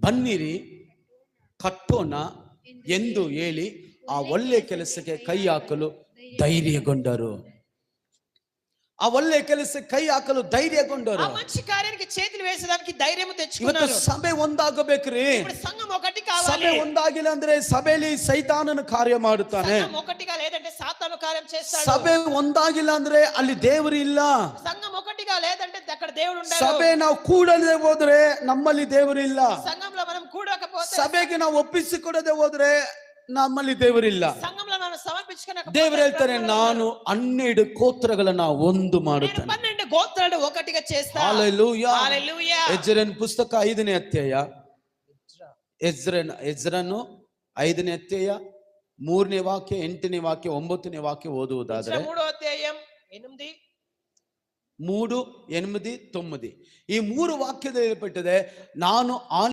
ಬನ್ನಿರಿ ಕಟ್ಟೋಣ ಎಂದು ಹೇಳಿ ಆ ಒಳ್ಳೆ ಕೆಲಸಕ್ಕೆ ಕೈ ಹಾಕಲು ಧೈರ್ಯಗೊಂಡರು. ఆ ఒళ్ళే ಕೆಲಸ ಕೈ ಹಾಕಲು ಧೈರ್ಯಗೊಂಡರು. ఆ మంచి కార్యానికి చేతులు వేసడానికి ధైర్యం తెచ్చుకున్నారు. ಇವತ್ತು ಸಭೆ ಒಂದಾಗಬೇಕ್ರಿ. ఇప్పుడు సంఘం ఒకటి కావాలి. ಸಭೆ ಒಂದಾಗಿಲ್ಲ ಅಂದ್ರೆ ಸಭೆಯಲ್ಲಿ ಸೈತಾನನ ಕಾರ್ಯ ಮಾಡುತ್ತಾನೆ. సంఘం ఒకటిగా లేదంటే సాతాను కార్యం చేస్తాడు. ಸಭೆ ಒಂದಾಗಿಲ್ಲ ಅಂದ್ರೆ ಅಲ್ಲಿ ದೇವರು ಇಲ್ಲ. సంఘం ఒకటిగా లేదంటే అక్కడ దేవుడు ఉండడు. ಸಭೆ ನಾವು ಕೂಡದೆ ಹೋದ್ರೆ ನಮ್ಮಲ್ಲಿ ದೇವರು ಇಲ್ಲ. సంఘంలో మనం కూడకపోతే, ಸಭೆಗೆ ನಾವು ಒಪ್ಪಿಸಿಕೊಡದೆ ಹೋದ್ರೆ ನಮ್ಮಲ್ಲಿ ದೇವರಿಲ್ಲ. సంఘంలో మనం సమర్పించుకోకపోతే ದೇವರು ಹೇಳ್ತಾರೆ, ನಾನು 12 ಗೋತ್ರಗಳನ್ನ ಒಂದು ಮಾಡುತ್ತೇನೆ. 12 గోత్రాలు ఒకటిగా చేస్తా. హల్లెలూయా. హల్లెలూయా. ಎಜ್ರನ ಪುಸ್ತಕ 5ನೇ ಅಧ್ಯಾಯ, ಎಜ್ರನು 5ನೇ ಅಧ್ಯಾಯ 3ನೇ ವಾಕ್ಯ 8ನೇ ವಾಕ್ಯ 9ನೇ ವಾಕ್ಯ ಓದುವುದಾದರೆ, 3వ అధ్యాయం 8 3, 8, 9 ಈ 3 ವಾಕ್ಯದಲ್ಲಿ ಹೇಳ್ಬಿಟ್ಟಿದೆ, ನಾನು